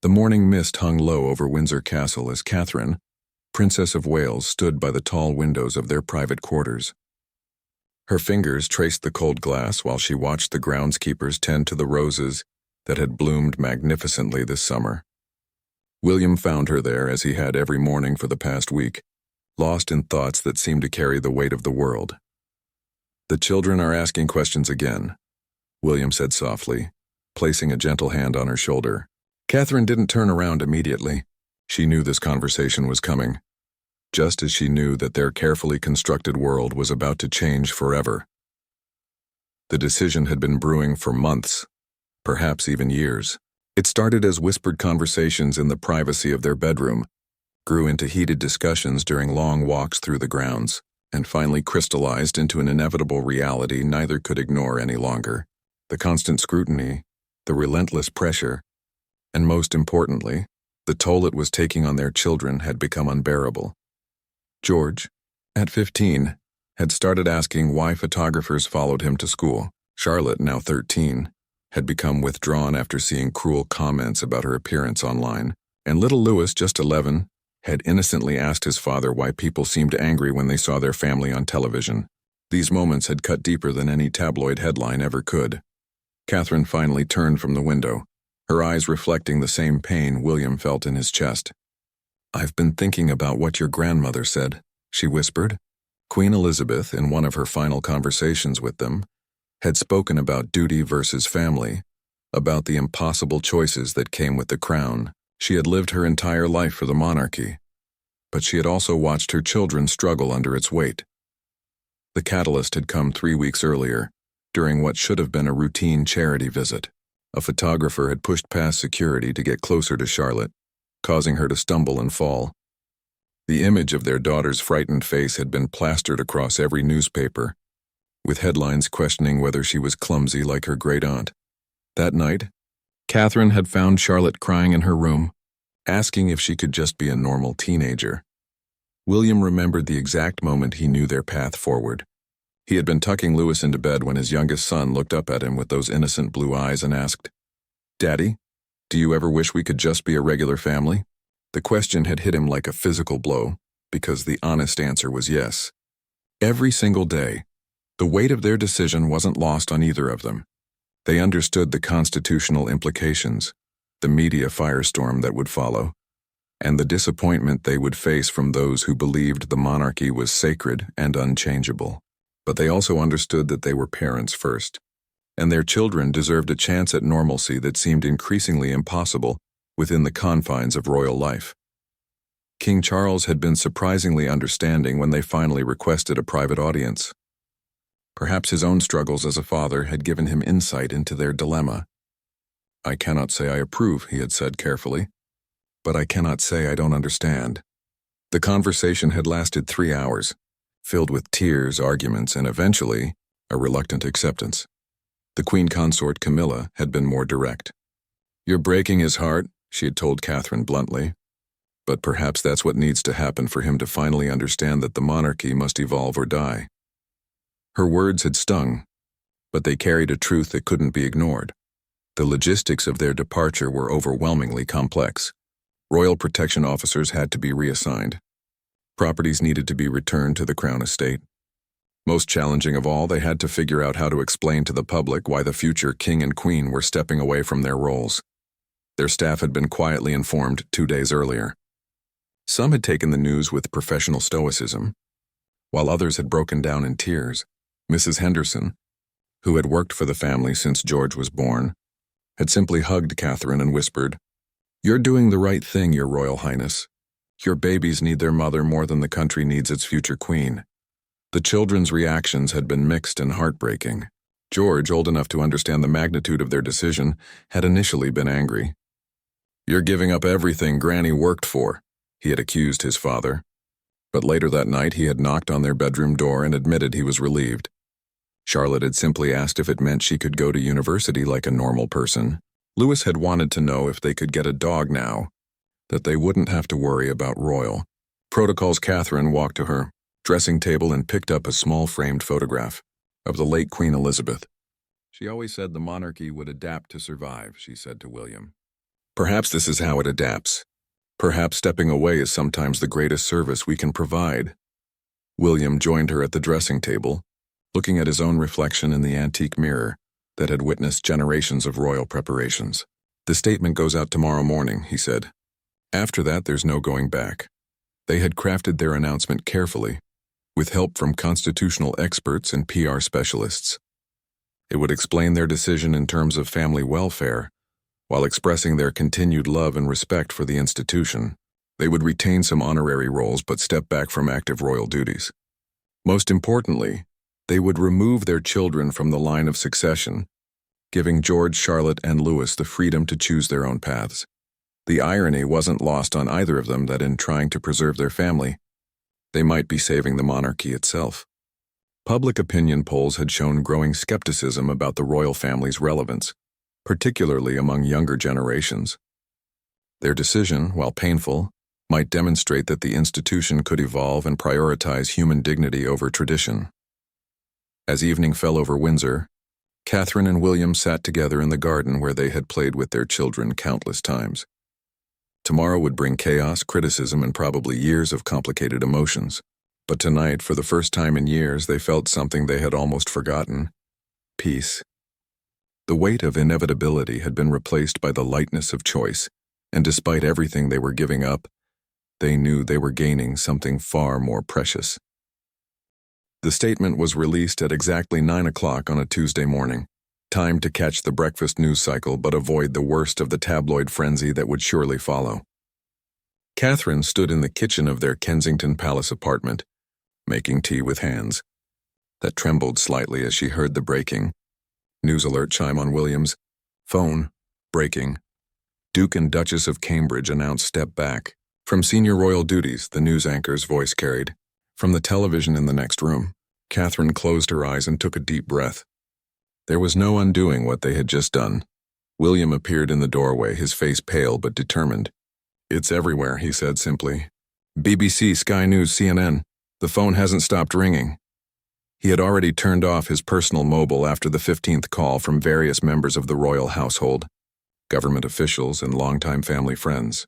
The morning mist hung low over Windsor Castle as Catherine, Princess of Wales, stood by the tall windows of their private quarters. Her fingers traced the cold glass while she watched the groundskeepers tend to the roses that had bloomed magnificently this summer. William found her there, as he had every morning for the past week, lost in thoughts that seemed to carry the weight of the world. "The children are asking questions again," William said softly, placing a gentle hand on her shoulder. Catherine didn't turn around immediately. She knew this conversation was coming, just as she knew that their carefully constructed world was about to change forever. The decision had been brewing for months, perhaps even years. It started as whispered conversations in the privacy of their bedroom, grew into heated discussions during long walks through the grounds, and finally crystallized into an inevitable reality neither could ignore any longer. The constant scrutiny, the relentless pressure, and most importantly, the toll it was taking on their children had become unbearable. George, at 15, had started asking why photographers followed him to school. Charlotte, now 13, had become withdrawn after seeing cruel comments about her appearance online. And little Louis, just 11, had innocently asked his father why people seemed angry when they saw their family on television. These moments had cut deeper than any tabloid headline ever could. Catherine finally turned from the window, her eyes reflecting the same pain William felt in his chest. "I've been thinking about what your grandmother said," she whispered. Queen Elizabeth, in one of her final conversations with them, had spoken about duty versus family, about the impossible choices that came with the crown. She had lived her entire life for the monarchy, but she had also watched her children struggle under its weight. The catalyst had come 3 weeks earlier, during what should have been a routine charity visit. A photographer had pushed past security to get closer to Charlotte, causing her to stumble and fall. The image of their daughter's frightened face had been plastered across every newspaper, with headlines questioning whether she was clumsy like her great-aunt. That night, Catherine had found Charlotte crying in her room, asking if she could just be a normal teenager. William remembered the exact moment he knew their path forward. He had been tucking Louis into bed when his youngest son looked up at him with those innocent blue eyes and asked, "Daddy, do you ever wish we could just be a regular family?" The question had hit him like a physical blow, because the honest answer was yes. Every single day, the weight of their decision wasn't lost on either of them. They understood the constitutional implications, the media firestorm that would follow, and the disappointment they would face from those who believed the monarchy was sacred and unchangeable. But they also understood that they were parents first, and their children deserved a chance at normalcy that seemed increasingly impossible within the confines of royal life. King Charles had been surprisingly understanding when they finally requested a private audience. Perhaps his own struggles as a father had given him insight into their dilemma. "I cannot say I approve," he had said carefully, "but I cannot say I don't understand." The conversation had lasted 3 hours, filled with tears, arguments, and eventually, a reluctant acceptance. The Queen Consort Camilla had been more direct. "You're breaking his heart," she had told Catherine bluntly, "but perhaps that's what needs to happen for him to finally understand that the monarchy must evolve or die." Her words had stung, but they carried a truth that couldn't be ignored. The logistics of their departure were overwhelmingly complex. Royal protection officers had to be reassigned. Properties needed to be returned to the Crown estate. Most challenging of all, they had to figure out how to explain to the public why the future king and queen were stepping away from their roles. Their staff had been quietly informed 2 days earlier. Some had taken the news with professional stoicism, while others had broken down in tears. Mrs. Henderson, who had worked for the family since George was born, had simply hugged Catherine and whispered, "You're doing the right thing, Your Royal Highness. Your babies need their mother more than the country needs its future queen." The children's reactions had been mixed and heartbreaking. George, old enough to understand the magnitude of their decision, had initially been angry. "You're giving up everything Granny worked for," he had accused his father. But later that night he had knocked on their bedroom door and admitted he was relieved. Charlotte had simply asked if it meant she could go to university like a normal person. Louis had wanted to know if they could get a dog now, that they wouldn't have to worry about royal protocols. Catherine walked to her dressing table and picked up a small framed photograph of the late Queen Elizabeth. "She always said the monarchy would adapt to survive," she said to William. Perhaps this is how it adapts. Perhaps stepping away is sometimes the greatest service we can provide. William joined her at the dressing table, looking at his own reflection in the antique mirror that had witnessed generations of royal preparations. "The statement goes out tomorrow morning," he said. "After that, there's no going back." They had crafted their announcement carefully, with help from constitutional experts and PR specialists. It would explain their decision in terms of family welfare, while expressing their continued love and respect for the institution. They would retain some honorary roles but step back from active royal duties. Most importantly, they would remove their children from the line of succession, giving George, Charlotte, and Louis the freedom to choose their own paths. The irony wasn't lost on either of them that in trying to preserve their family, they might be saving the monarchy itself. Public opinion polls had shown growing skepticism about the royal family's relevance, particularly among younger generations. Their decision, while painful, might demonstrate that the institution could evolve and prioritize human dignity over tradition. As evening fell over Windsor, Catherine and William sat together in the garden where they had played with their children countless times. Tomorrow would bring chaos, criticism, and probably years of complicated emotions. But tonight, for the first time in years, they felt something they had almost forgotten: peace. The weight of inevitability had been replaced by the lightness of choice, and despite everything they were giving up, they knew they were gaining something far more precious. The statement was released at exactly 9 o'clock on a Tuesday morning, time to catch the breakfast news cycle but avoid the worst of the tabloid frenzy that would surely follow. Catherine stood in the kitchen of their Kensington Palace apartment, making tea with hands that trembled slightly as she heard the breaking news alert chime on William's phone. Breaking. Duke and Duchess of Cambridge announced step back from senior royal duties, the news anchor's voice carried from the television in the next room. Catherine closed her eyes and took a deep breath. There was no undoing what they had just done. William appeared in the doorway, his face pale but determined. "It's everywhere," he said simply. "BBC, Sky News, CNN. The phone hasn't stopped ringing." He had already turned off his personal mobile after the 15th call from various members of the royal household, government officials, and longtime family friends.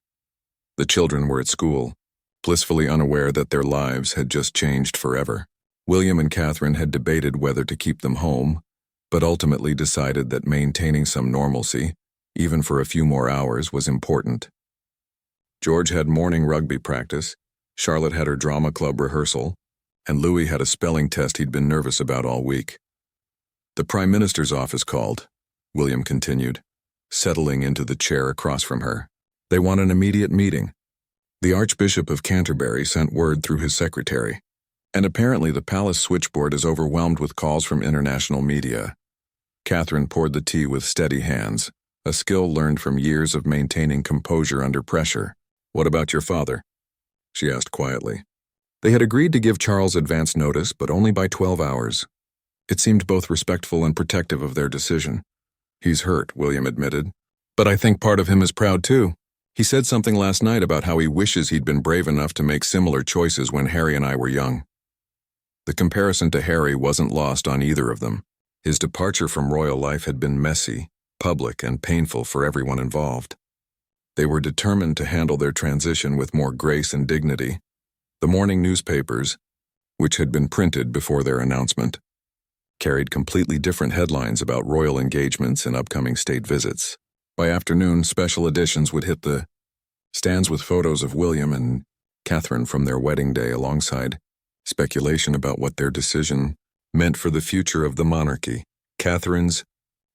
The children were at school, blissfully unaware that their lives had just changed forever. William and Catherine had debated whether to keep them home, but ultimately decided that maintaining some normalcy, even for a few more hours, was important. George had morning rugby practice, Charlotte had her drama club rehearsal, and Louis had a spelling test he'd been nervous about all week. "The Prime Minister's office called," William continued, settling into the chair across from her. "They want an immediate meeting. The Archbishop of Canterbury sent word through his secretary, and apparently the palace switchboard is overwhelmed with calls from international media." Catherine poured the tea with steady hands, a skill learned from years of maintaining composure under pressure. "What about your father?" she asked quietly. They had agreed to give Charles advance notice, but only by 12 hours. It seemed both respectful and protective of their decision. "He's hurt," William admitted. "But I think part of him is proud too. He said something last night about how he wishes he'd been brave enough to make similar choices when Harry and I were young." The comparison to Harry wasn't lost on either of them. His departure from royal life had been messy, public, and painful for everyone involved. They were determined to handle their transition with more grace and dignity. The morning newspapers, which had been printed before their announcement, carried completely different headlines about royal engagements and upcoming state visits. By afternoon, special editions would hit the stands with photos of William and Catherine from their wedding day alongside speculation about what their decision meant for the future of the monarchy. Catherine's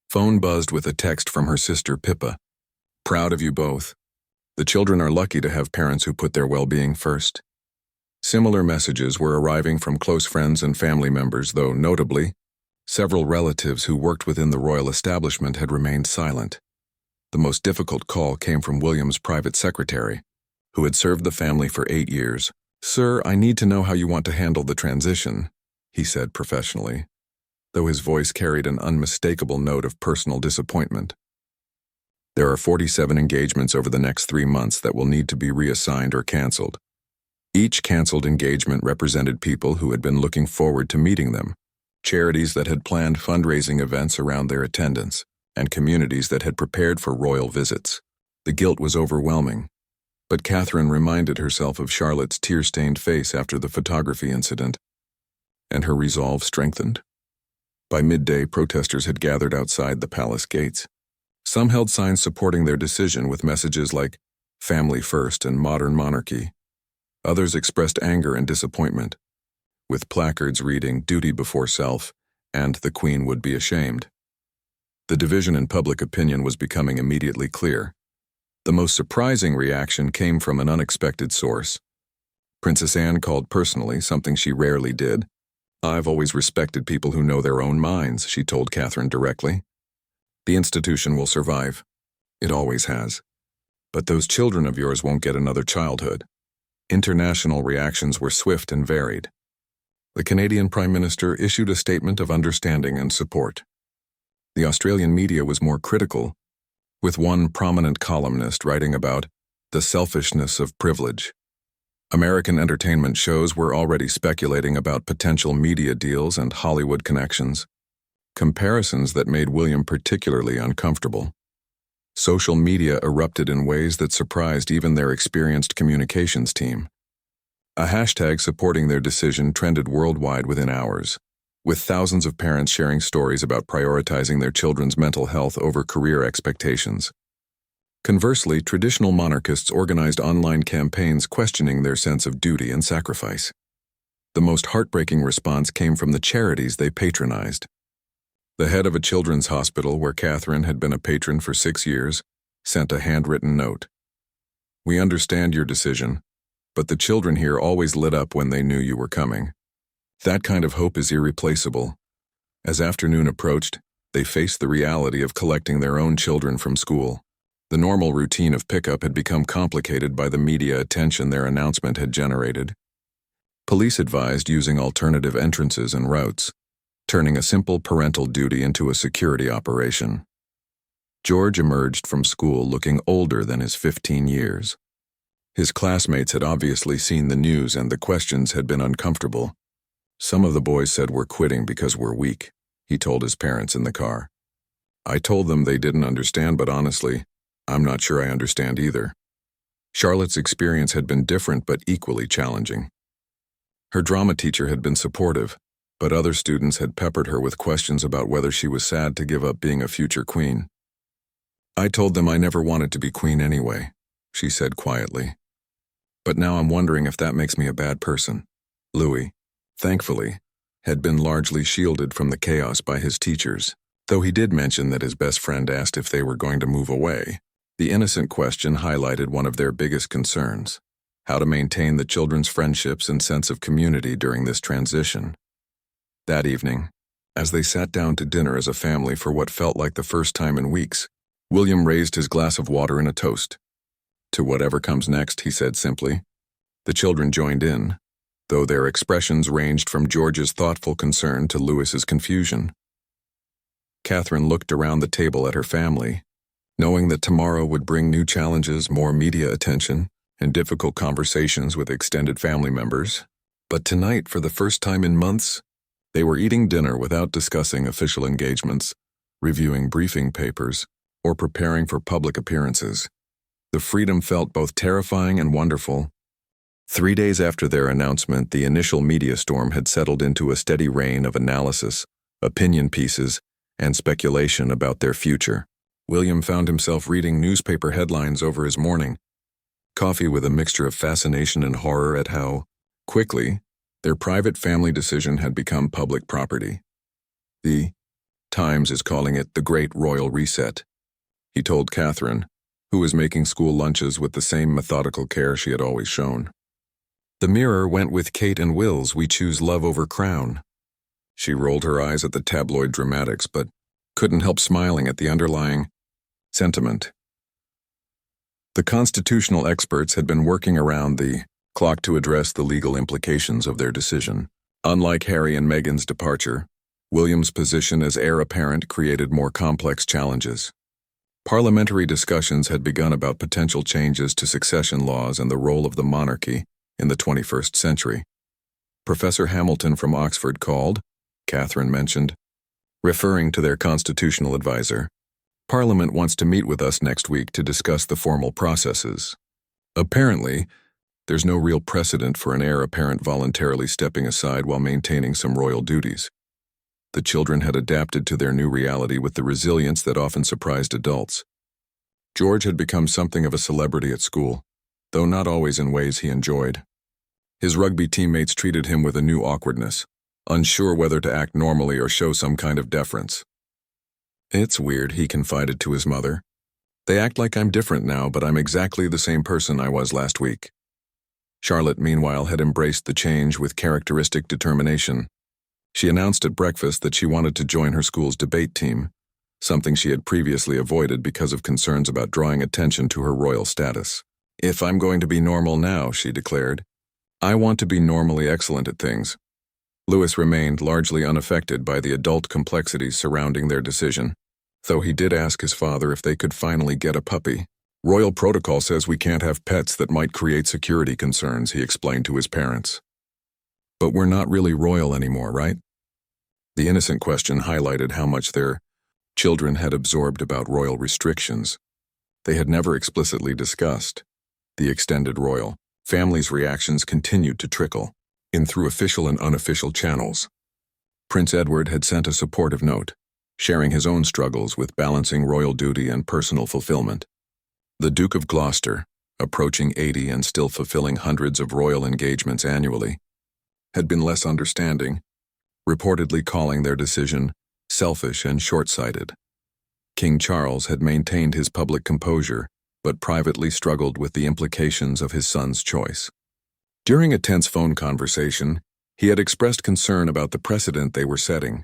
phone buzzed with a text from her sister Pippa. "Proud of you both. The children are lucky to have parents who put their well-being first." Similar messages were arriving from close friends and family members, though notably, several relatives who worked within the royal establishment had remained silent. The most difficult call came from William's private secretary, who had served the family for 8 years. "Sir, I need to know how you want to handle the transition," he said professionally, though his voice carried an unmistakable note of personal disappointment. "There are 47 engagements over the next 3 months that will need to be reassigned or canceled." Each canceled engagement represented people who had been looking forward to meeting them, charities that had planned fundraising events around their attendance, and communities that had prepared for royal visits. The guilt was overwhelming, but Catherine reminded herself of Charlotte's tear-stained face after the photography incident, and her resolve strengthened. By midday, protesters had gathered outside the palace gates. Some held signs supporting their decision with messages like "Family First" and "Modern Monarchy." Others expressed anger and disappointment, with placards reading "Duty before self" and "The Queen would be ashamed." The division in public opinion was becoming immediately clear. The most surprising reaction came from an unexpected source. Princess Anne called personally, something she rarely did. "I've always respected people who know their own minds," she told Catherine directly. "The institution will survive. It always has. But those children of yours won't get another childhood." International reactions were swift and varied. The Canadian Prime Minister issued a statement of understanding and support. The Australian media was more critical, with one prominent columnist writing about the selfishness of privilege. American entertainment shows were already speculating about potential media deals and Hollywood connections, comparisons that made William particularly uncomfortable. Social media erupted in ways that surprised even their experienced communications team. A hashtag supporting their decision trended worldwide within hours, with thousands of parents sharing stories about prioritizing their children's mental health over career expectations. Conversely, traditional monarchists organized online campaigns questioning their sense of duty and sacrifice. The most heartbreaking response came from the charities they patronized. The head of a children's hospital where Catherine had been a patron for 6 years sent a handwritten note. "We understand your decision, but the children here always lit up when they knew you were coming. That kind of hope is irreplaceable." As afternoon approached, they faced the reality of collecting their own children from school. The normal routine of pickup had become complicated by the media attention their announcement had generated. Police advised using alternative entrances and routes, turning a simple parental duty into a security operation. George emerged from school looking older than his 15 years. His classmates had obviously seen the news and the questions had been uncomfortable. "Some of the boys said we're quitting because we're weak," he told his parents in the car. "I told them they didn't understand, but honestly, I'm not sure I understand either." Charlotte's experience had been different but equally challenging. Her drama teacher had been supportive, but other students had peppered her with questions about whether she was sad to give up being a future queen. "I told them I never wanted to be queen anyway," she said quietly. "But now I'm wondering if that makes me a bad person." Louis, thankfully, had been largely shielded from the chaos by his teachers, though he did mention that his best friend asked if they were going to move away. The innocent question highlighted one of their biggest concerns: how to maintain the children's friendships and sense of community during this transition. That evening, as they sat down to dinner as a family for what felt like the first time in weeks, William raised his glass of water in a toast. "To whatever comes next," he said simply. The children joined in, though their expressions ranged from George's thoughtful concern to Louis's confusion. Catherine looked around the table at her family, knowing that tomorrow would bring new challenges, more media attention, and difficult conversations with extended family members. But tonight, for the first time in months, they were eating dinner without discussing official engagements, reviewing briefing papers, or preparing for public appearances. The freedom felt both terrifying and wonderful. 3 days after their announcement, the initial media storm had settled into a steady rain of analysis, opinion pieces, and speculation about their future. William found himself reading newspaper headlines over his morning coffee with a mixture of fascination and horror at how, quickly, their private family decision had become public property. "The Times is calling it the Great Royal Reset," he told Catherine, who was making school lunches with the same methodical care she had always shown. "The Mirror went with Kate and Will's 'We choose love over crown.'" She rolled her eyes at the tabloid dramatics, but couldn't help smiling at the underlying sentiment. The constitutional experts had been working around the clock to address the legal implications of their decision. Unlike Harry and Meghan's departure, William's position as heir apparent created more complex challenges. Parliamentary discussions had begun about potential changes to succession laws and the role of the monarchy in the 21st century. Professor Hamilton from Oxford called, Catherine mentioned, referring to their constitutional advisor, Parliament wants to meet with us next week to discuss the formal processes. Apparently, there's no real precedent for an heir apparent voluntarily stepping aside while maintaining some royal duties. The children had adapted to their new reality with the resilience that often surprised adults. George had become something of a celebrity at school, though not always in ways he enjoyed. His rugby teammates treated him with a new awkwardness, unsure whether to act normally or show some kind of deference. "It's weird," he confided to his mother. "They act like I'm different now, but I'm exactly the same person I was last week." Charlotte, meanwhile, had embraced the change with characteristic determination. She announced at breakfast that she wanted to join her school's debate team, something she had previously avoided because of concerns about drawing attention to her royal status. "If I'm going to be normal now," she declared, "I want to be normally excellent at things." Louis remained largely unaffected by the adult complexities surrounding their decision, though he did ask his father if they could finally get a puppy. "Royal protocol says we can't have pets that might create security concerns," he explained to his parents. "But we're not really royal anymore, right?" The innocent question highlighted how much their children had absorbed about royal restrictions. They had never explicitly discussed the extended royal family's reactions continued to trickle in through official and unofficial channels. Prince Edward had sent a supportive note, sharing his own struggles with balancing royal duty and personal fulfillment. The Duke of Gloucester, approaching 80 and still fulfilling hundreds of royal engagements annually, had been less understanding, reportedly calling their decision selfish and short-sighted. King Charles had maintained his public composure, but privately struggled with the implications of his son's choice. During a tense phone conversation, he had expressed concern about the precedent they were setting.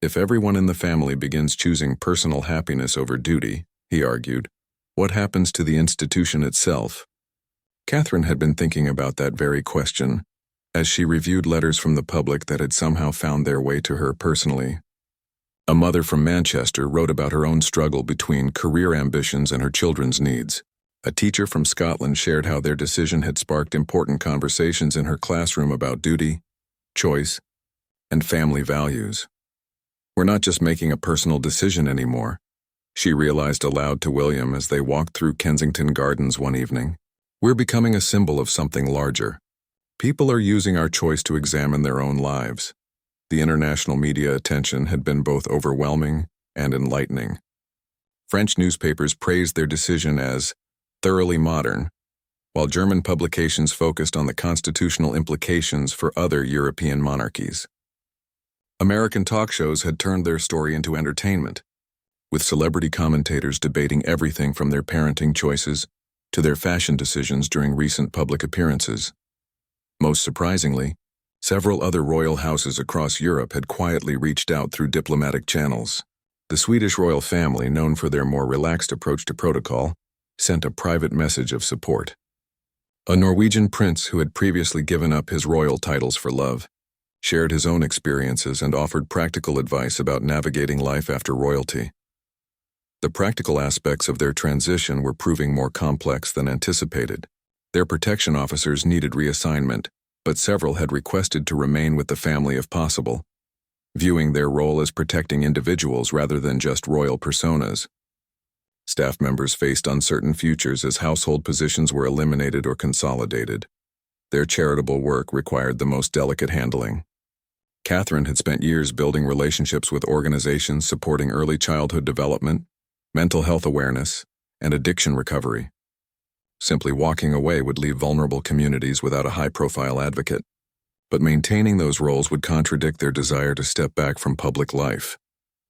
If everyone in the family begins choosing personal happiness over duty, he argued, what happens to the institution itself? Catherine had been thinking about that very question, as she reviewed letters from the public that had somehow found their way to her personally. A mother from Manchester wrote about her own struggle between career ambitions and her children's needs. A teacher from Scotland shared how their decision had sparked important conversations in her classroom about duty, choice, and family values. "We're not just making a personal decision anymore," she realized aloud to William as they walked through Kensington Gardens one evening. "We're becoming a symbol of something larger. People are using our choice to examine their own lives." The international media attention had been both overwhelming and enlightening. French newspapers praised their decision as thoroughly modern, while German publications focused on the constitutional implications for other European monarchies. American talk shows had turned their story into entertainment, with celebrity commentators debating everything from their parenting choices to their fashion decisions during recent public appearances. Most surprisingly, several other royal houses across Europe had quietly reached out through diplomatic channels. The Swedish royal family, known for their more relaxed approach to protocol, sent a private message of support. A Norwegian prince who had previously given up his royal titles for love shared his own experiences and offered practical advice about navigating life after royalty. The practical aspects of their transition were proving more complex than anticipated. Their protection officers needed reassignment, but several had requested to remain with the family if possible, viewing their role as protecting individuals rather than just royal personas. Staff members faced uncertain futures as household positions were eliminated or consolidated. Their charitable work required the most delicate handling. Catherine had spent years building relationships with organizations supporting early childhood development, mental health awareness, and addiction recovery. Simply walking away would leave vulnerable communities without a high-profile advocate. But maintaining those roles would contradict their desire to step back from public life.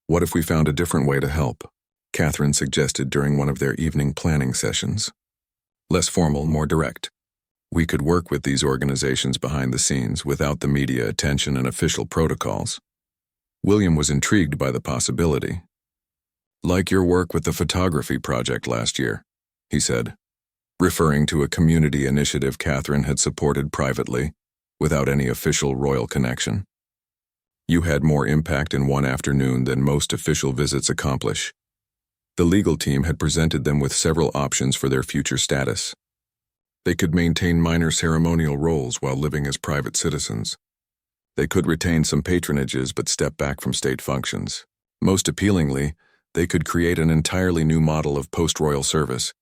"What if we found a different way to help?" Catherine suggested during one of their evening planning sessions. "Less formal, more direct. We could work with these organizations behind the scenes without the media attention and official protocols." William was intrigued by the possibility. "Like your work with the photography project last year," he said, referring to a community initiative Catherine had supported privately, without any official royal connection. "You had more impact in one afternoon than most official visits accomplish." The legal team had presented them with several options for their future status. They could maintain minor ceremonial roles while living as private citizens. They could retain some patronages but step back from state functions. Most appealingly, They could create an entirely new model of post-royal service,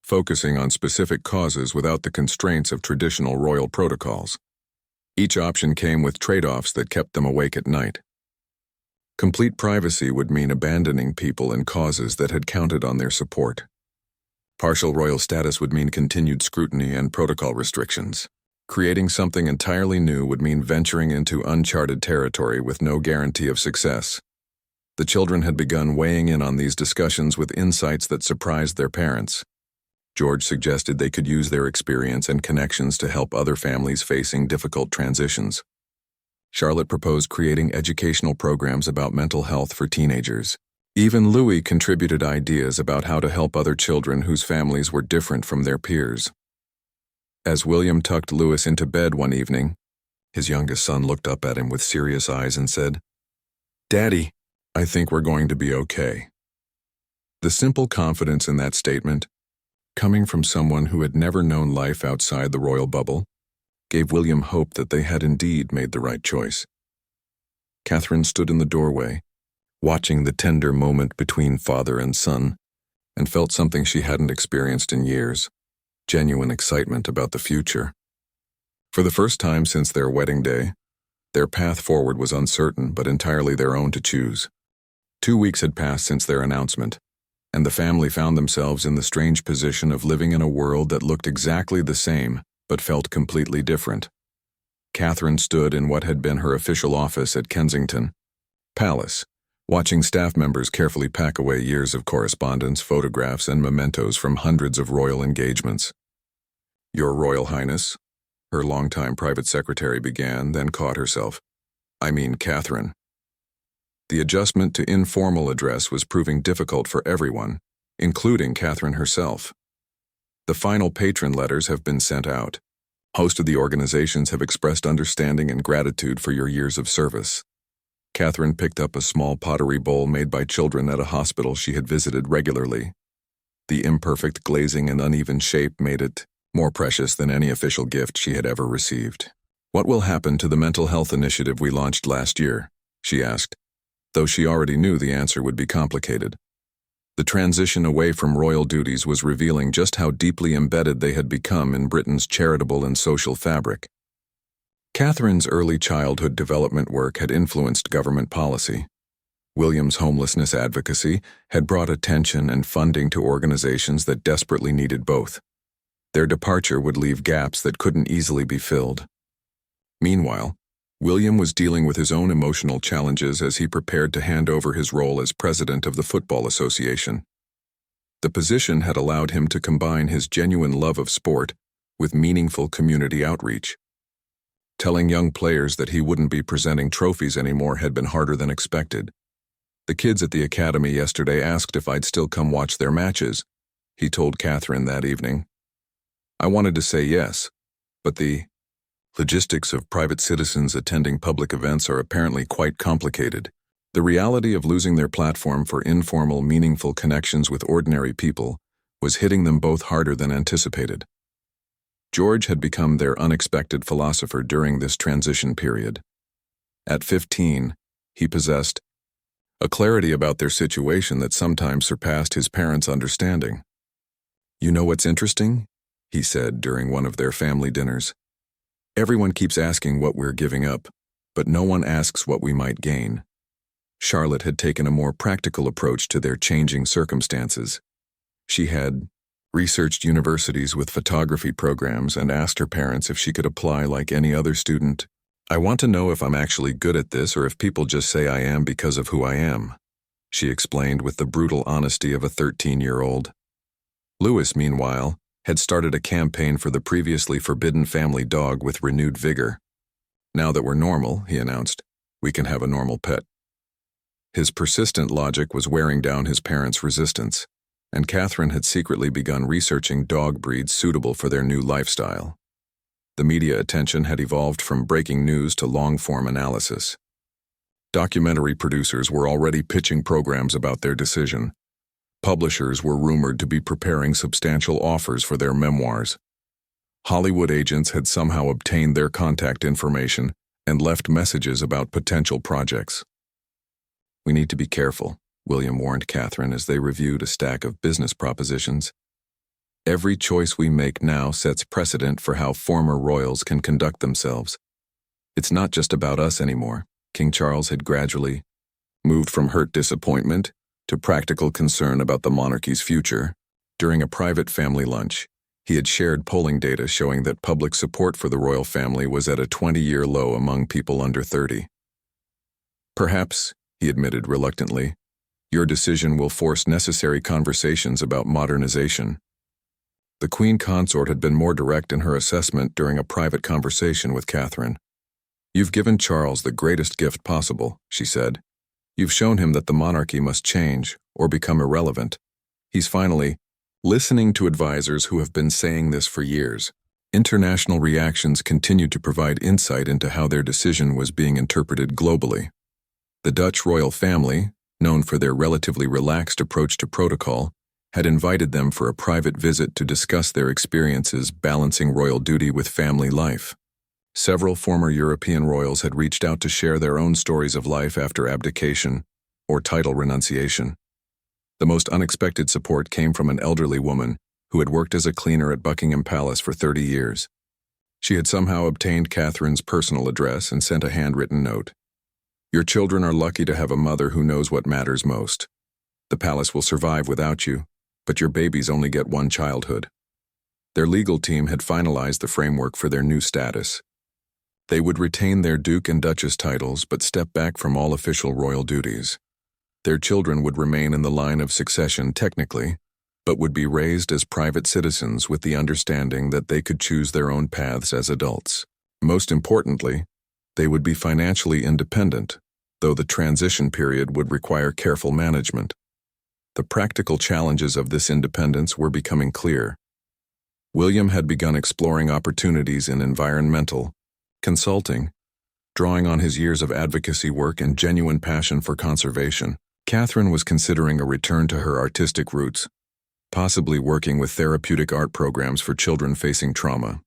focusing on specific causes without the constraints of traditional royal protocols. Each option came with trade-offs that kept them awake at night. Complete privacy would mean abandoning people and causes that had counted on their support. Partial royal status would mean continued scrutiny and protocol restrictions. Creating something entirely new would mean venturing into uncharted territory with no guarantee of success. The children had begun weighing in on these discussions with insights that surprised their parents. George suggested they could use their experience and connections to help other families facing difficult transitions. Charlotte proposed creating educational programs about mental health for teenagers. Even Louis contributed ideas about how to help other children whose families were different from their peers. As William tucked Louis into bed one evening, his youngest son looked up at him with serious eyes and said, "Daddy, I think we're going to be okay." The simple confidence in that statement, coming from someone who had never known life outside the royal bubble, gave William hope that they had indeed made the right choice. Catherine stood in the doorway, watching the tender moment between father and son, and felt something she hadn't experienced in years: genuine excitement about the future. For the first time since their wedding day, their path forward was uncertain but entirely their own to choose. 2 weeks had passed since their announcement, and the family found themselves in the strange position of living in a world that looked exactly the same but felt completely different. Catherine stood in what had been her official office at Kensington Palace, watching staff members carefully pack away years of correspondence, photographs, and mementos from hundreds of royal engagements. "Your Royal Highness," her longtime private secretary began, then caught herself. "I mean Catherine." The adjustment to informal address was proving difficult for everyone, including Catherine herself. The final patron letters have been sent out. Most of the organizations have expressed understanding and gratitude for your years of service. Catherine picked up a small pottery bowl made by children at a hospital she had visited regularly. The imperfect glazing and uneven shape made it more precious than any official gift she had ever received. "What will happen to the mental health initiative we launched last year?" she asked, though she already knew the answer would be complicated. The transition away from royal duties was revealing just how deeply embedded they had become in Britain's charitable and social fabric. Catherine's early childhood development work had influenced government policy. William's homelessness advocacy had brought attention and funding to organizations that desperately needed both. Their departure would leave gaps that couldn't easily be filled. Meanwhile, William was dealing with his own emotional challenges as he prepared to hand over his role as president of the Football Association. The position had allowed him to combine his genuine love of sport with meaningful community outreach. Telling young players that he wouldn't be presenting trophies anymore had been harder than expected. "The kids at the academy yesterday asked if I'd still come watch their matches," he told Catherine that evening. "I wanted to say yes, but the logistics of private citizens attending public events are apparently quite complicated." The reality of losing their platform for informal, meaningful connections with ordinary people was hitting them both harder than anticipated. George had become their unexpected philosopher during this transition period. At 15, he possessed a clarity about their situation that sometimes surpassed his parents' understanding. "You know what's interesting?" he said during one of their family dinners. "Everyone keeps asking what we're giving up, but no one asks what we might gain." Charlotte had taken a more practical approach to their changing circumstances. She had researched universities with photography programs and asked her parents if she could apply like any other student. "I want to know if I'm actually good at this or if people just say I am because of who I am," she explained with the brutal honesty of a 13-year-old. Louis, meanwhile, had started a campaign for the previously forbidden family dog with renewed vigor. "Now that we're normal," he announced, "we can have a normal pet." His persistent logic was wearing down his parents' resistance, and Catherine had secretly begun researching dog breeds suitable for their new lifestyle. The media attention had evolved from breaking news to long-form analysis. Documentary producers were already pitching programs about their decision. Publishers were rumored to be preparing substantial offers for their memoirs. Hollywood agents had somehow obtained their contact information and left messages about potential projects. "We need to be careful," William warned Catherine as they reviewed a stack of business propositions. Every choice we make now sets precedent for how former royals can conduct themselves. It's not just about us anymore. King Charles had gradually moved from hurt disappointment to practical concern about the monarchy's future. During a private family lunch, he had shared polling data showing that public support for the royal family was at a 20-year low among people under 30. Perhaps, he admitted reluctantly, your decision will force necessary conversations about modernization. The Queen Consort had been more direct in her assessment during a private conversation with Catherine. You've given Charles the greatest gift possible, she said. You've shown him that the monarchy must change or become irrelevant. He's finally listening to advisors who have been saying this for years. International reactions continued to provide insight into how their decision was being interpreted globally. The Dutch royal family, known for their relatively relaxed approach to protocol, had invited them for a private visit to discuss their experiences balancing royal duty with family life. Several former European royals had reached out to share their own stories of life after abdication or title renunciation. The most unexpected support came from an elderly woman who had worked as a cleaner at Buckingham Palace for 30 years. She had somehow obtained Catherine's personal address and sent a handwritten note. Your children are lucky to have a mother who knows what matters most. The palace will survive without you, but your babies only get one childhood. Their legal team had finalized the framework for their new status. They would retain their Duke and Duchess titles but step back from all official royal duties. Their children would remain in the line of succession technically, but would be raised as private citizens with the understanding that they could choose their own paths as adults. Most importantly, they would be financially independent, though the transition period would require careful management. The practical challenges of this independence were becoming clear. William had begun exploring opportunities in environmental consulting, drawing on his years of advocacy work and genuine passion for conservation. Catherine was considering a return to her artistic roots, possibly working with therapeutic art programs for children facing trauma.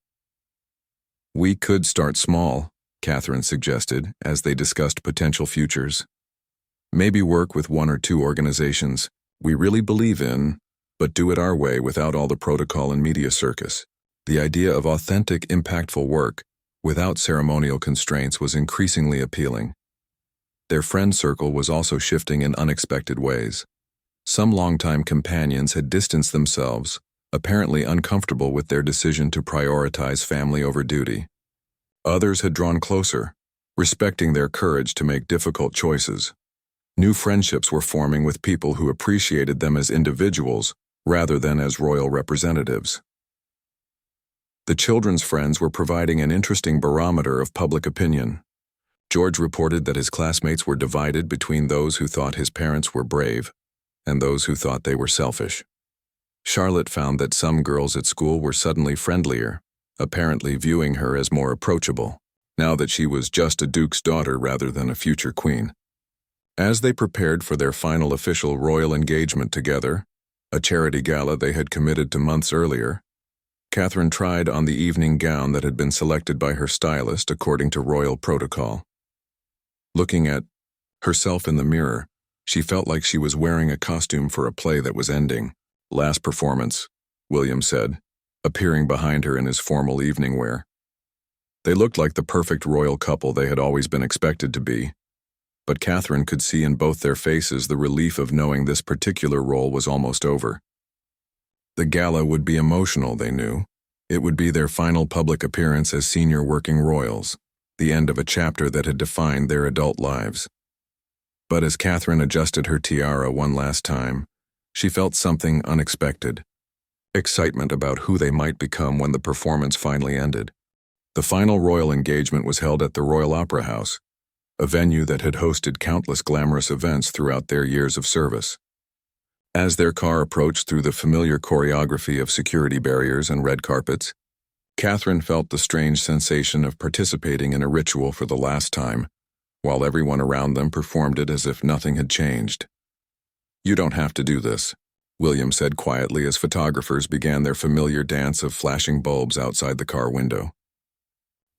We could start small, Catherine suggested, as they discussed potential futures. Maybe work with 1 or 2 organizations we really believe in, but do it our way without all the protocol and media circus. The idea of authentic, impactful work, without ceremonial constraints, was increasingly appealing. Their friend circle was also shifting in unexpected ways. Some longtime companions had distanced themselves, apparently uncomfortable with their decision to prioritize family over duty. Others had drawn closer, respecting their courage to make difficult choices. New friendships were forming with people who appreciated them as individuals rather than as royal representatives. The children's friends were providing an interesting barometer of public opinion. George reported that his classmates were divided between those who thought his parents were brave and those who thought they were selfish. Charlotte found that some girls at school were suddenly friendlier, apparently viewing her as more approachable, now that she was just a duke's daughter rather than a future queen. As they prepared for their final official royal engagement together, a charity gala they had committed to months earlier, Catherine tried on the evening gown that had been selected by her stylist according to royal protocol. Looking at herself in the mirror, she felt like she was wearing a costume for a play that was ending. Last performance, William said, appearing behind her in his formal evening wear. They looked like the perfect royal couple they had always been expected to be, but Catherine could see in both their faces the relief of knowing this particular role was almost over. The gala would be emotional, they knew. It would be their final public appearance as senior working royals, the end of a chapter that had defined their adult lives. But as Catherine adjusted her tiara one last time, she felt something unexpected. Excitement about who they might become when the performance finally ended. The final royal engagement was held at the Royal Opera House, a venue that had hosted countless glamorous events throughout their years of service. As their car approached through the familiar choreography of security barriers and red carpets, Catherine felt the strange sensation of participating in a ritual for the last time, while everyone around them performed it as if nothing had changed. "You don't have to do this," William said quietly as photographers began their familiar dance of flashing bulbs outside the car window.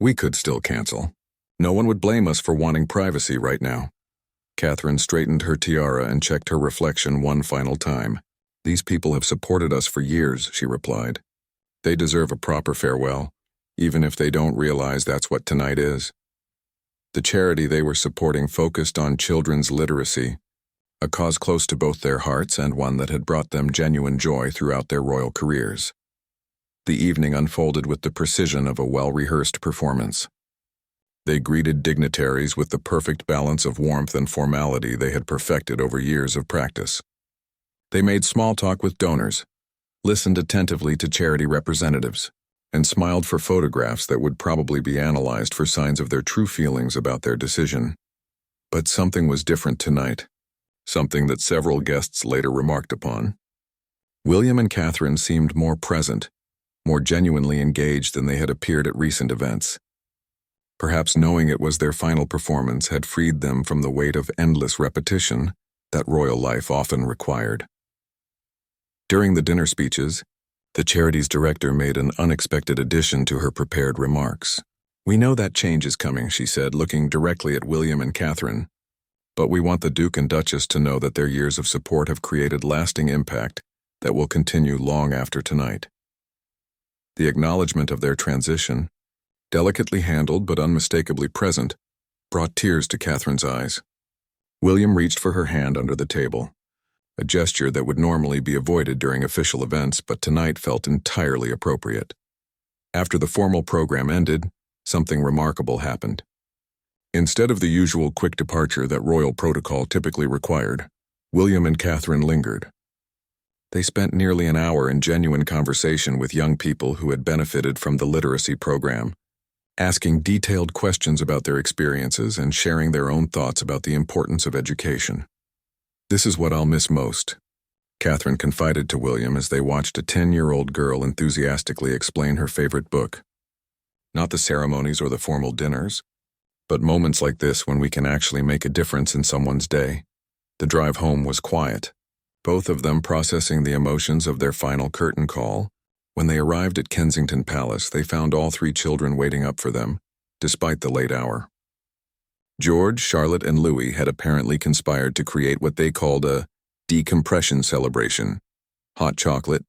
"We could still cancel. No one would blame us for wanting privacy right now." Catherine straightened her tiara and checked her reflection one final time. "These people have supported us for years," she replied. "They deserve a proper farewell, even if they don't realize that's what tonight is." The charity they were supporting focused on children's literacy, a cause close to both their hearts and one that had brought them genuine joy throughout their royal careers. The evening unfolded with the precision of a well-rehearsed performance. They greeted dignitaries with the perfect balance of warmth and formality they had perfected over years of practice. They made small talk with donors, listened attentively to charity representatives, and smiled for photographs that would probably be analyzed for signs of their true feelings about their decision. But something was different tonight, something that several guests later remarked upon. William and Catherine seemed more present, more genuinely engaged than they had appeared at recent events. Perhaps knowing it was their final performance had freed them from the weight of endless repetition that royal life often required. During the dinner speeches, the charity's director made an unexpected addition to her prepared remarks. "We know that change is coming," she said, looking directly at William and Catherine. "But we want the Duke and Duchess to know that their years of support have created lasting impact that will continue long after tonight." The acknowledgement of their transition, delicately handled but unmistakably present, brought tears to Catherine's eyes. William reached for her hand under the table, a gesture that would normally be avoided during official events but tonight felt entirely appropriate. After the formal program ended, something remarkable happened. Instead of the usual quick departure that royal protocol typically required, William and Catherine lingered. They spent nearly an hour in genuine conversation with young people who had benefited from the literacy program, asking detailed questions about their experiences and sharing their own thoughts about the importance of education. "This is what I'll miss most," Catherine confided to William as they watched a 10-year-old girl enthusiastically explain her favorite book. "Not the ceremonies or the formal dinners, but moments like this when we can actually make a difference in someone's day." The drive home was quiet, both of them processing the emotions of their final curtain call. When they arrived at Kensington Palace, they found all three children waiting up for them, despite the late hour. George, Charlotte, and Louis had apparently conspired to create what they called a decompression celebration. Hot chocolate,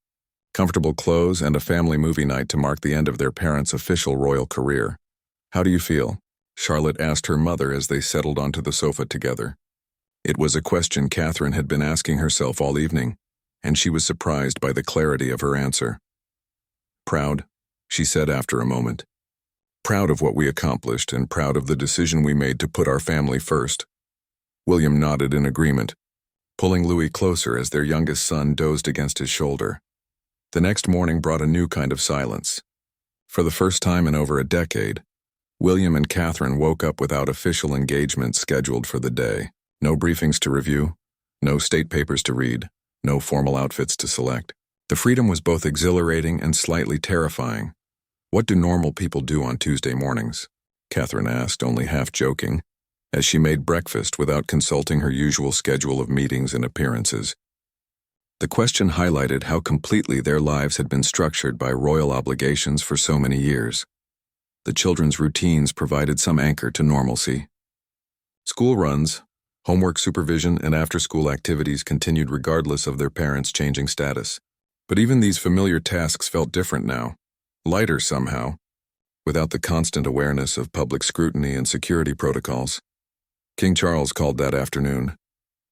comfortable clothes, and a family movie night to mark the end of their parents' official royal career. "How do you feel?" Charlotte asked her mother as they settled onto the sofa together. It was a question Catherine had been asking herself all evening, and she was surprised by the clarity of her answer. "Proud," she said after a moment. "Proud of what we accomplished and proud of the decision we made to put our family first." William nodded in agreement, pulling Louis closer as their youngest son dozed against his shoulder. The next morning brought a new kind of silence. For the first time in over a decade, William and Catherine woke up without official engagements scheduled for the day. No briefings to review, no state papers to read, no formal outfits to select. The freedom was both exhilarating and slightly terrifying. "What do normal people do on Tuesday mornings?" Catherine asked, only half joking, as she made breakfast without consulting her usual schedule of meetings and appearances. The question highlighted how completely their lives had been structured by royal obligations for so many years. The children's routines provided some anchor to normalcy. School runs, homework supervision, and after-school activities continued regardless of their parents' changing status. But even these familiar tasks felt different now, lighter somehow, without the constant awareness of public scrutiny and security protocols. King Charles called that afternoon,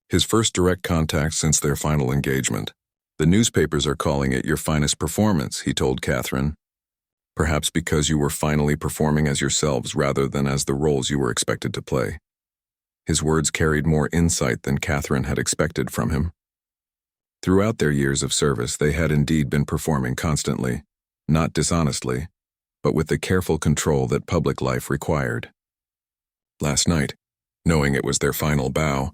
his first direct contact since their final engagement. "The newspapers are calling it your finest performance," he told Catherine. "Perhaps because you were finally performing as yourselves rather than as the roles you were expected to play." His words carried more insight than Catherine had expected from him. Throughout their years of service, they had indeed been performing constantly, not dishonestly, but with the careful control that public life required. Last night, knowing it was their final bow,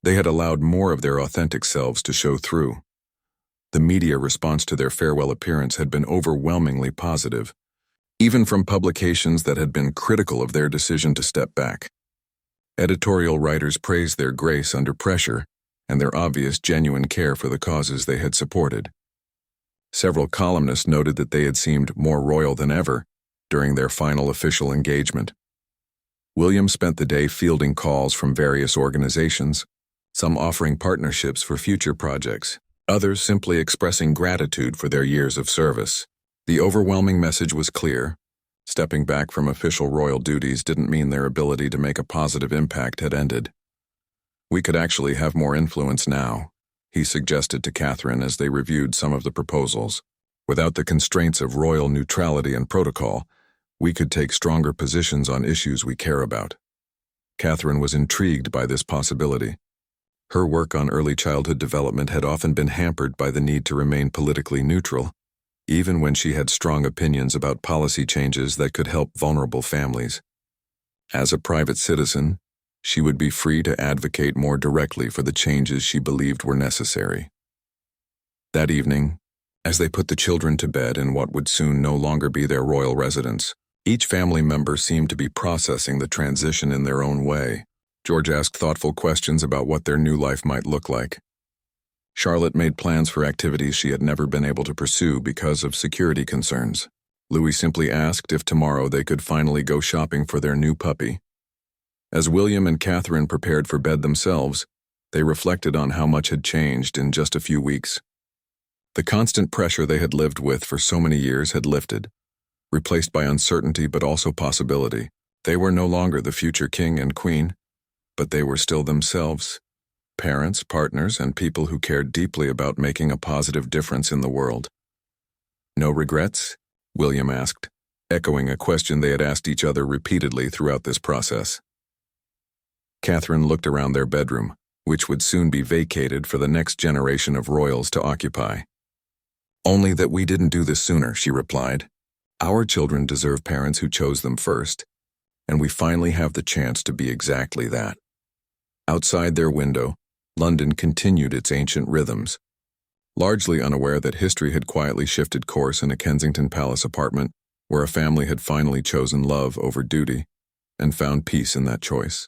they had allowed more of their authentic selves to show through. The media response to their farewell appearance had been overwhelmingly positive, even from publications that had been critical of their decision to step back. Editorial writers praised their grace under pressure and their obvious genuine care for the causes they had supported. Several columnists noted that they had seemed more royal than ever during their final official engagement. William spent the day fielding calls from various organizations, some offering partnerships for future projects, others simply expressing gratitude for their years of service. The overwhelming message was clear. Stepping back from official royal duties didn't mean their ability to make a positive impact had ended. "We could actually have more influence now," he suggested to Catherine as they reviewed some of the proposals. "Without the constraints of royal neutrality and protocol, we could take stronger positions on issues we care about." Catherine was intrigued by this possibility. Her work on early childhood development had often been hampered by the need to remain politically neutral, even when she had strong opinions about policy changes that could help vulnerable families. As a private citizen, she would be free to advocate more directly for the changes she believed were necessary. That evening, as they put the children to bed in what would soon no longer be their royal residence, each family member seemed to be processing the transition in their own way. George asked thoughtful questions about what their new life might look like. Charlotte made plans for activities she had never been able to pursue because of security concerns. Louis simply asked if tomorrow they could finally go shopping for their new puppy. As William and Catherine prepared for bed themselves, they reflected on how much had changed in just a few weeks. The constant pressure they had lived with for so many years had lifted, replaced by uncertainty but also possibility. They were no longer the future king and queen, but they were still themselves, parents, partners, and people who cared deeply about making a positive difference in the world. "No regrets?" William asked, echoing a question they had asked each other repeatedly throughout this process. Catherine looked around their bedroom, which would soon be vacated for the next generation of royals to occupy. "Only that we didn't do this sooner," she replied. "Our children deserve parents who chose them first, and we finally have the chance to be exactly that." Outside their window, London continued its ancient rhythms. Largely unaware that history had quietly shifted course in a Kensington Palace apartment where a family had finally chosen love over duty and found peace in that choice.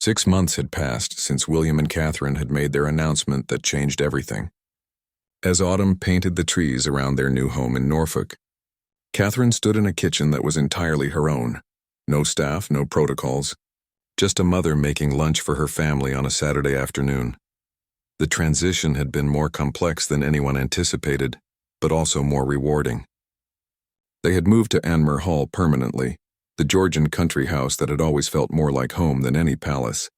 6 months had passed since William and Catherine had made their announcement that changed everything. As autumn painted the trees around their new home in Norfolk, Catherine stood in a kitchen that was entirely her own. No staff, no protocols, just a mother making lunch for her family on a Saturday afternoon. The transition had been more complex than anyone anticipated, but also more rewarding. They had moved to Anmer Hall permanently, the Georgian country house that had always felt more like home than any palace.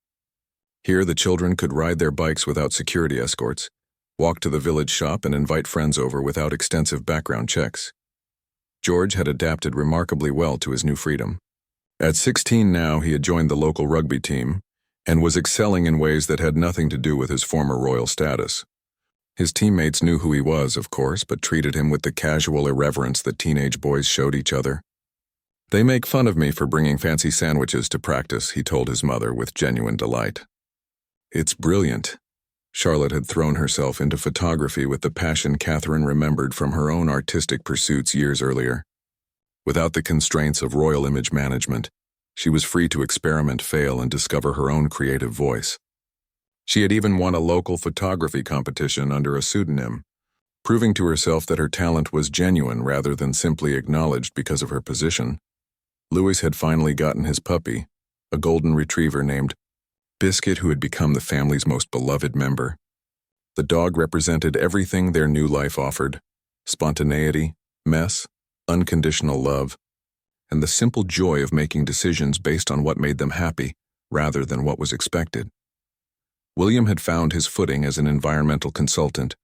Here the children could ride their bikes without security escorts, walk to the village shop and invite friends over without extensive background checks. George had adapted remarkably well to his new freedom. At 16 now, he had joined the local rugby team and was excelling in ways that had nothing to do with his former royal status. His teammates knew who he was, of course, but treated him with the casual irreverence that teenage boys showed each other. "They make fun of me for bringing fancy sandwiches to practice," he told his mother with genuine delight. "It's brilliant." Charlotte had thrown herself into photography with the passion Catherine remembered from her own artistic pursuits years earlier. Without the constraints of royal image management, she was free to experiment, fail, and discover her own creative voice. She had even won a local photography competition under a pseudonym, proving to herself that her talent was genuine rather than simply acknowledged because of her position. Louis had finally gotten his puppy, a golden retriever named Biscuit, who had become the family's most beloved member. The dog represented everything their new life offered: spontaneity, mess, unconditional love, and the simple joy of making decisions based on what made them happy, rather than what was expected. William had found his footing as an environmental consultant,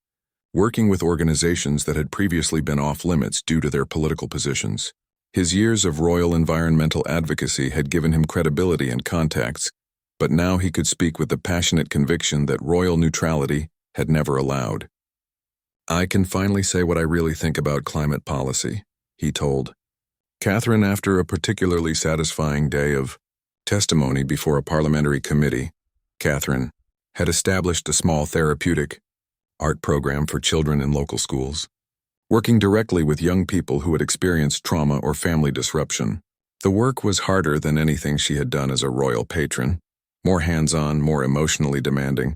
working with organizations that had previously been off-limits due to their political positions. His years of royal environmental advocacy had given him credibility and contacts, but now he could speak with the passionate conviction that royal neutrality had never allowed. "I can finally say what I really think about climate policy," he told Catherine after a particularly satisfying day of testimony before a parliamentary committee. Catherine had established a small therapeutic art program for children in local schools, working directly with young people who had experienced trauma or family disruption. The work was harder than anything she had done as a royal patron, more hands-on, more emotionally demanding,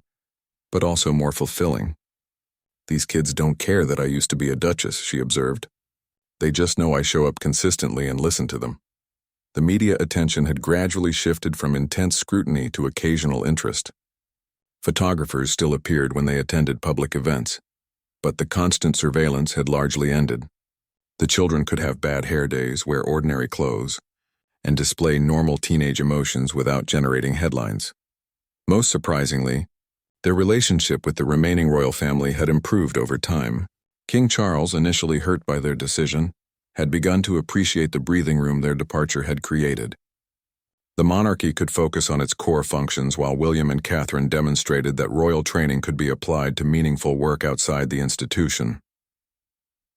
but also more fulfilling. "These kids don't care that I used to be a duchess," she observed. "They just know I show up consistently and listen to them. The media attention had gradually shifted from intense scrutiny to occasional interest. Photographers still appeared when they attended public events, but the constant surveillance had largely ended. The children could have bad hair days, wear ordinary clothes, and display normal teenage emotions without generating headlines. Most surprisingly, their relationship with the remaining royal family had improved over time. King Charles, initially hurt by their decision, had begun to appreciate the breathing room their departure had created. The monarchy could focus on its core functions while William and Catherine demonstrated that royal training could be applied to meaningful work outside the institution.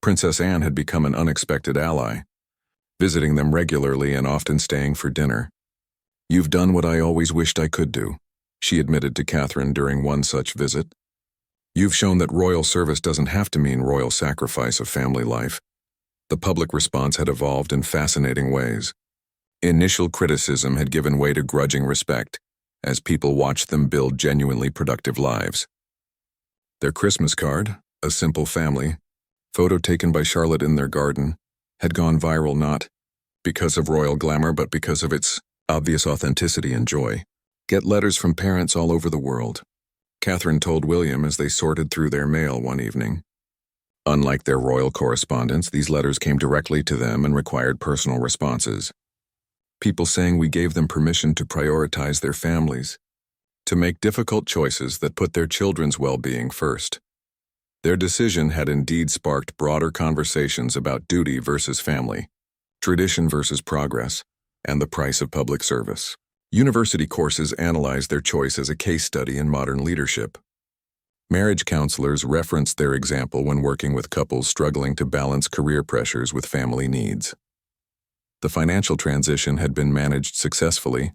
Princess Anne had become an unexpected ally, visiting them regularly and often staying for dinner. "You've done what I always wished I could do," she admitted to Catherine during one such visit. "You've shown that royal service doesn't have to mean royal sacrifice of family life." The public response had evolved in fascinating ways. Initial criticism had given way to grudging respect, as people watched them build genuinely productive lives. Their Christmas card, a simple family photo taken by Charlotte in their garden, had gone viral not because of royal glamour but because of its obvious authenticity and joy. "Get letters from parents all over the world," Catherine told William as they sorted through their mail one evening. Unlike their royal correspondence, these letters came directly to them and required personal responses. People saying we gave them permission to prioritize their families, to make difficult choices that put their children's well-being first. Their decision had indeed sparked broader conversations about duty versus family, tradition versus progress, and the price of public service. University courses analyzed their choice as a case study in modern leadership. Marriage counselors referenced their example when working with couples struggling to balance career pressures with family needs. The financial transition had been managed successfully,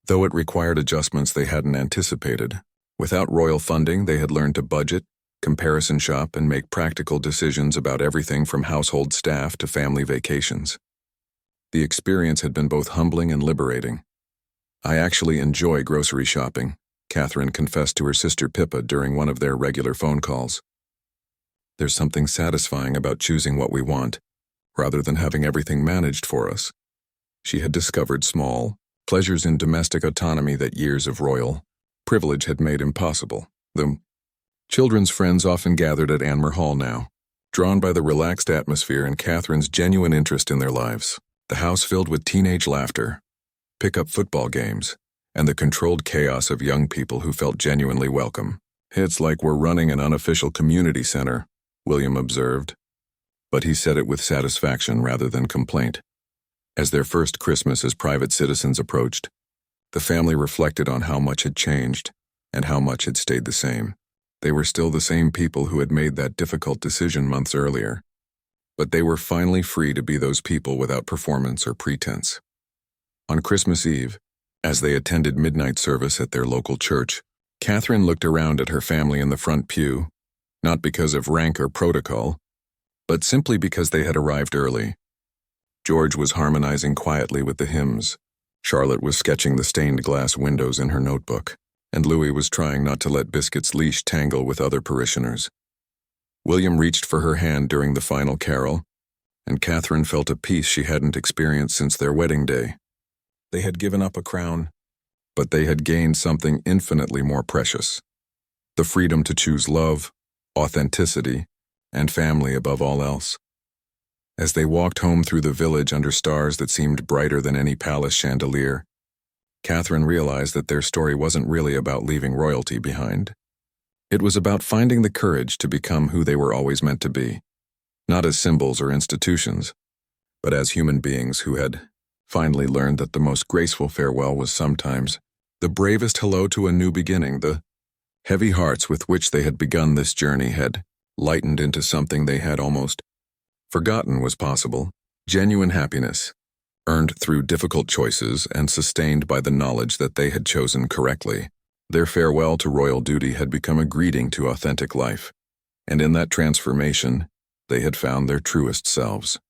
though it required adjustments they hadn't anticipated. Without royal funding, they had learned to budget, comparison shop, and make practical decisions about everything from household staff to family vacations. The experience had been both humbling and liberating. "I actually enjoy grocery shopping," Catherine confessed to her sister Pippa during one of their regular phone calls. "There's something satisfying about choosing what we want, rather than having everything managed for us." She had discovered small pleasures in domestic autonomy that years of royal privilege had made impossible. The children's friends often gathered at Anmer Hall now, drawn by the relaxed atmosphere and Catherine's genuine interest in their lives. The house filled with teenage laughter, pick-up football games, and the controlled chaos of young people who felt genuinely welcome. "It's like we're running an unofficial community center," William observed, but he said it with satisfaction rather than complaint. As their first Christmas as private citizens approached, the family reflected on how much had changed and how much had stayed the same. They were still the same people who had made that difficult decision months earlier, but they were finally free to be those people without performance or pretense. On Christmas Eve, as they attended midnight service at their local church, Catherine looked around at her family in the front pew, not because of rank or protocol, but simply because they had arrived early. George was harmonizing quietly with the hymns. Charlotte was sketching the stained glass windows in her notebook, and Louis was trying not to let Biscuit's leash tangle with other parishioners. William reached for her hand during the final carol, and Catherine felt a peace she hadn't experienced since their wedding day. They had given up a crown, but they had gained something infinitely more precious: the freedom to choose love, authenticity, and family above all else. As they walked home through the village under stars that seemed brighter than any palace chandelier, Catherine realized that their story wasn't really about leaving royalty behind. It was about finding the courage to become who they were always meant to be, not as symbols or institutions, but as human beings who had finally learned that the most graceful farewell was sometimes the bravest hello to a new beginning. The heavy hearts with which they had begun this journey had lightened into something they had almost forgotten was possible: genuine happiness, earned through difficult choices and sustained by the knowledge that they had chosen correctly. Their farewell to royal duty had become a greeting to authentic life, and in that transformation, they had found their truest selves.